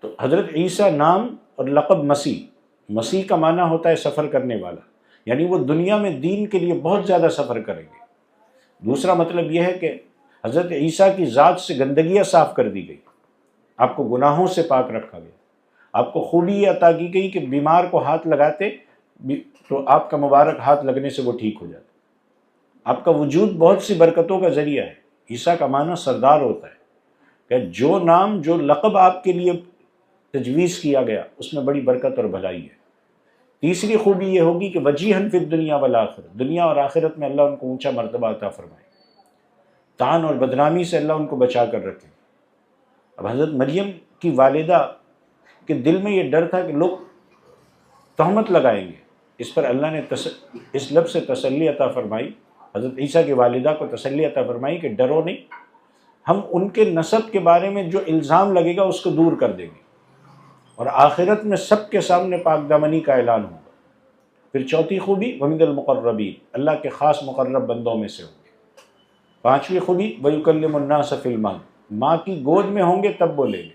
تو حضرت عیسیٰ نام اور لقب مسیح. مسیح کا معنی ہوتا ہے سفر کرنے والا، یعنی وہ دنیا میں دین کے لیے بہت زیادہ سفر کریں گے. دوسرا مطلب یہ ہے کہ حضرت عیسیٰ کی ذات سے گندگیاں صاف کر دی گئی، آپ کو گناہوں سے پاک رکھا گیا، آپ کو خوبی یہ عطا کی گئی کہ بیمار کو ہاتھ لگاتے تو آپ کا مبارک ہاتھ لگنے سے وہ ٹھیک ہو جاتا. آپ کا وجود بہت سی برکتوں کا ذریعہ ہے. عیسیٰ کا معنی سردار ہوتا ہے، کہ جو نام جو لقب آپ کے لیے تجویز کیا گیا اس میں بڑی برکت اور بھلائی ہے. تیسری خوبی یہ ہوگی کہ وجیہاً فی الدنیا والآخرہ، دنیا اور آخرت میں اللہ ان کو اونچا مرتبہ عطا فرمائے، طعن اور بدنامی سے اللہ ان کو بچا کر رکھے. اب حضرت مریم کی والدہ کے دل میں یہ ڈر تھا کہ لوگ تہمت لگائیں گے، اس پر اللہ نے اس لفظ سے تسلی عطا فرمائی، حضرت عیسیٰ کی والدہ کو تسلی عطا فرمائی کہ ڈرو نہیں، ہم ان کے نسب کے بارے میں جو الزام لگے گا اس کو دور کر دیں گے، اور آخرت میں سب کے سامنے پاک دامنی کا اعلان ہوگا۔ پھر چوتھی خوبی وَمِنَ الْمُقَرَّبِينَ، اللہ کے خاص مقرب بندوں میں سے ہوں گے۔ پانچویں خوبی وَيُكَلِّمُ النَّاسَ فِي الْمَهْدِ، ماں کی گود میں ہوں گے تب بولیں گے،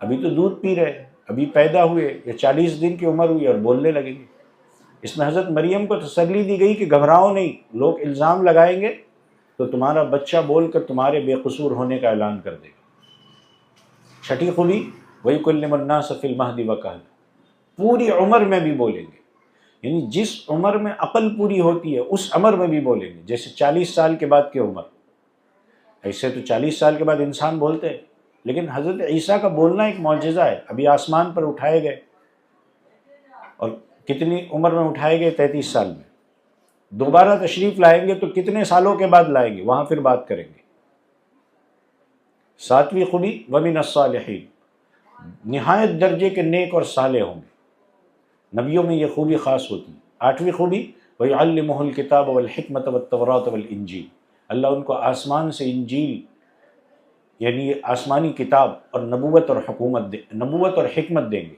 ابھی تو دودھ پی رہے، ابھی پیدا ہوئے یا 40 دن کی عمر ہوئی اور بولنے لگیں گے۔ اس میں حضرت مریم کو تسلی دی گئی کہ گھبراؤ نہیں، لوگ الزام لگائیں گے تو تمہارا بچہ بول کر تمہارے بے قصور ہونے کا اعلان کر دے گا۔ چھٹی خوبی وَيُكَلِّمُ النَّاسَ فِي الْمَهْدِ وَكَهْلًا، پوری عمر میں بھی بولیں گے، یعنی جس عمر میں عقل پوری ہوتی ہے اس عمر میں بھی بولیں گے، جیسے 40 سال کے بعد کی عمر، ایسے تو 40 سال کے بعد انسان بولتے ہیں، لیکن حضرت عیسیٰ کا بولنا ایک معجزہ ہے۔ ابھی آسمان پر اٹھائے گئے، اور کتنی عمر میں اٹھائے گئے؟ 33 سال میں۔ دوبارہ تشریف لائیں گے تو کتنے سالوں کے بعد لائیں گے، وہاں پھر بات کریں گے۔ ساتویں خوبی وَمِنَ الصَّالِحِينَ، نہایت درجے کے نیک اور صالح ہوں گے، نبیوں میں یہ خوبی خاص ہوتی ہے۔ آٹھویں خوبی وَيُعَلِّمُهُ الْكِتَابَ وَالْحِكْمَةَ وَالتَّوْرَاةَ وَالْإِنْجِيلَ، اللہ ان کو آسمان سے انجیل یعنی آسمانی کتاب اور نبوت اور حکمت دیں گے۔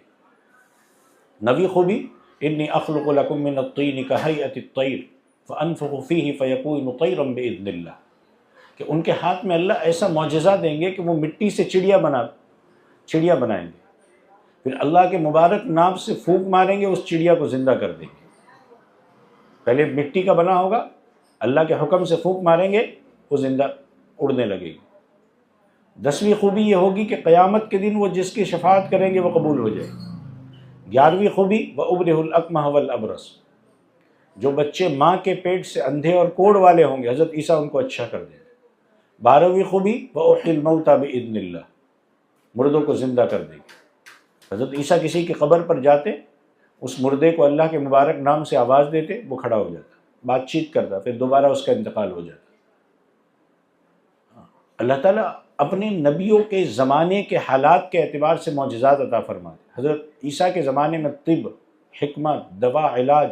نویں خوبی انی اخلق لکم من الطین کہیئۃ الطیر فانفخ فیہ فیکون طیرا باذن اللہ، کہ ان کے ہاتھ میں اللہ ایسا معجزہ دیں گے کہ وہ مٹی سے چڑیا بنائیں گے، پھر اللہ کے مبارک نام سے پھونک ماریں گے، اس چڑیا کو زندہ کر دیں گے۔ پہلے مٹی کا بنا ہوگا، اللہ کے حکم سے پھونک ماریں گے، وہ زندہ اڑنے لگے گی۔ 10ویں خوبی یہ ہوگی کہ قیامت کے دن وہ جس کی شفاعت کریں گے وہ قبول ہو جائے گی۔ 11ویں خوبی وَأُبْرِئُ الْأَكْمَحَ وَالْأَبْرَصَ، جو بچے ماں کے پیٹ سے اندھے اور کوڑ والے ہوں گے حضرت عیسیٰ ان کو اچھا کر دیں گے۔ 12ویں خوبی وَأُحْيِي الْمَوْتَى بِإِذْنِ اللَّهِ، مردوں کو زندہ کر دیں گے۔ حضرت عیسیٰ کسی کی قبر پر جاتے، اس مردے کو اللہ کے مبارک نام سے آواز دیتے، وہ کھڑا ہو جاتا، بات چیت کرتا، پھر دوبارہ اس کا انتقال ہو جاتا۔ اللہ تعالیٰ اپنے نبیوں کے زمانے کے حالات کے اعتبار سے معجزات عطا فرماتے۔ حضرت عیسیٰ کے زمانے میں طب، حکمت، دوا، علاج،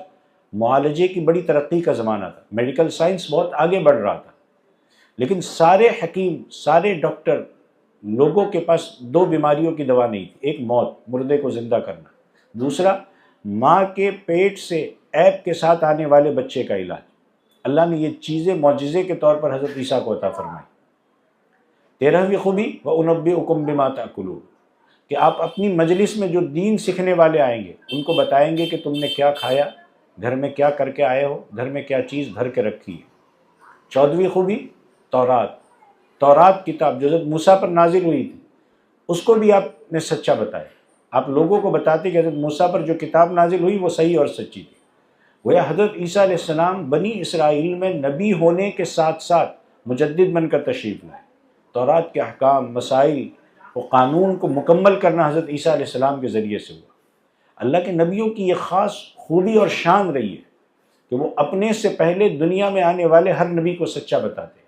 معالجے کی بڑی ترقی کا زمانہ تھا، میڈیکل سائنس بہت آگے بڑھ رہا تھا، لیکن سارے حکیم، سارے ڈاکٹر، لوگوں کے پاس 2 بیماریوں کی دوا نہیں تھی، ایک موت، مردے کو زندہ کرنا، دوسرا ماں کے پیٹ سے عیب کے ساتھ آنے والے بچے کا علاج۔ اللہ نے یہ چیزیں معجزے کے طور پر حضرت عیسیٰ کو عطا فرمائی۔ 13ویں خوبی وَأُنَبِّئُكُم بِمَا تَأْكُلُونَ، کہ آپ اپنی مجلس میں جو دین سیکھنے والے آئیں گے ان کو بتائیں گے کہ تم نے کیا کھایا، گھر میں کیا کر کے آئے ہو، گھر میں کیا چیز بھر کے رکھی ہے۔ 14ویں خوبی تورات کتاب جو حضرت موسیٰ پر نازل ہوئی تھی، اس کو بھی آپ نے سچا بتایا، آپ لوگوں کو بتاتے کہ حضرت موسیٰ پر جو کتاب نازل ہوئی وہ صحیح اور سچی تھی۔ گویا حضرت عیسیٰ علیہ السلام بنی اسرائیل میں نبی ہونے کے ساتھ ساتھ مجدد بن کر تشریف لائے۔ تورات کے احکام، مسائل و قانون کو مکمل کرنا حضرت عیسیٰ علیہ السلام کے ذریعے سے ہوا۔ اللہ کے نبیوں کی یہ خاص خوبی اور شان رہی ہے کہ وہ اپنے سے پہلے دنیا میں آنے والے ہر نبی کو سچا بتاتے ہیں،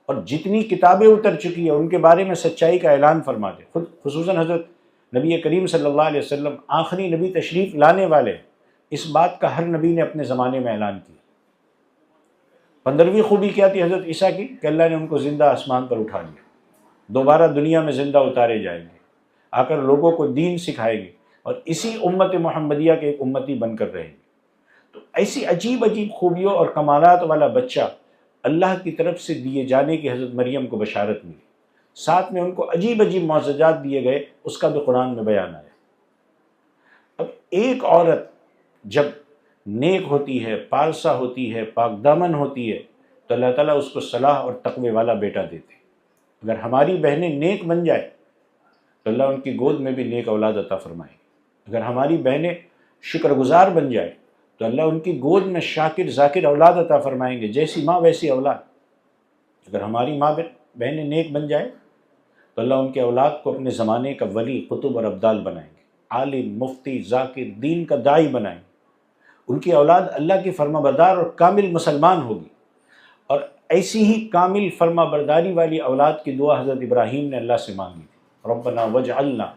اور جتنی کتابیں اتر چکی ہیں ان کے بارے میں سچائی کا اعلان فرماتے، خود خصوصاً حضرت نبی کریم صلی اللہ علیہ وسلم آخری نبی تشریف لانے والے ہیں، اس بات کا ہر نبی نے اپنے زمانے میں اعلان کیا۔ 15ویں خوبی کیا تھی حضرت عیسیٰ کی کہ اللہ نے ان کو زندہ آسمان پر اٹھا لیا، دوبارہ دنیا میں زندہ اتارے جائیں گے، آ کر لوگوں کو دین سکھائیں گے، اور اسی امت محمدیہ کے ایک امتی بن کر رہیں گے۔ تو ایسی عجیب عجیب خوبیوں اور کمالات والا بچہ اللہ کی طرف سے دیے جانے کی حضرت مریم کو بشارت ملی، ساتھ میں ان کو عجیب عجیب معجزات دیے گئے، اس کا بھی قرآن میں بیان آیا۔ اب ایک عورت جب نیک ہوتی ہے، پارسا ہوتی ہے، پاک دامن ہوتی ہے، تو اللہ تعالیٰ اس کو صلاح اور تقوی والا بیٹا دیتے۔ اگر ہماری بہنیں نیک بن جائیں تو اللہ ان کی گود میں بھی نیک اولاد عطا فرمائے۔ اگر ہماری بہنیں شکر گزار بن جائیں تو اللہ ان کی گود میں شاکر ذاکر اولاد عطا فرمائیں گے، جیسی ماں ویسی اولاد۔ اگر ہماری ماں بہنیں نیک بن جائیں تو اللہ ان کے اولاد کو اپنے زمانے کا ولی، قطب اور ابدال بنائیں گے، عالم، مفتی، ذاکر، دین کا داعی بنائیں گے۔ ان کی اولاد اللہ کی فرمانبردار اور کامل مسلمان ہوگی، اور ایسی ہی کامل فرما برداری والی اولاد کی دعا حضرت ابراہیم نے اللہ سے مانگی تھی، ربنا وجعلنا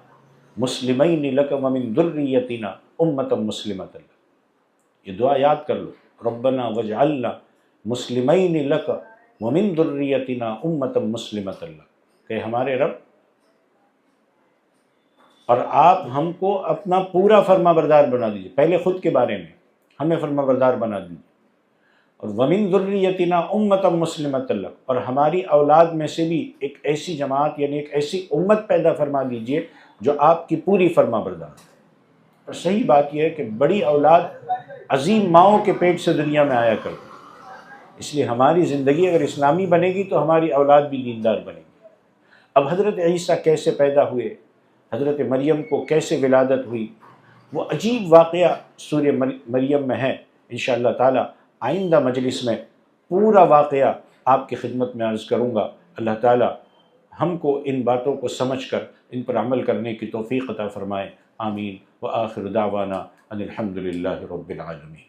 مسلمین لک ومن ذریتنا امۃ مسلمۃ لک۔ یہ دعا یاد کر لو، ربنا وجعلنا مسلمین لک ومن ذریتنا امۃ مسلمۃ لک، کہ ہمارے رب اور آپ ہم کو اپنا پورا فرما بردار بنا دیجیے، پہلے خود کے بارے میں ہمیں فرما بردار بنا دیجیے، اور ومن ذریتنا امۃ مسلمۃ لک، اور ہماری اولاد میں سے بھی ایک ایسی جماعت یعنی ایک ایسی امت پیدا فرما دیجیے جو آپ کی پوری فرما بردار ہے۔ اور صحیح بات یہ ہے کہ بڑی اولاد عظیم ماؤں کے پیٹ سے دنیا میں آیا کرتی، اس لیے ہماری زندگی اگر اسلامی بنے گی تو ہماری اولاد بھی دیندار بنے گی۔ اب حضرت عیسیٰ کیسے پیدا ہوئے، حضرت مریم کو کیسے ولادت ہوئی، وہ عجیب واقعہ سورہ مریم میں ہے۔ انشاءاللہ تعالی آئندہ مجلس میں پورا واقعہ آپ کی خدمت میں عرض کروں گا۔ اللہ تعالی ہم کو ان باتوں کو سمجھ کر ان پر عمل کرنے کی توفیق عطا فرمائے، آمین۔ وآخر دعوانا ان الحمد للہ رب العالمین۔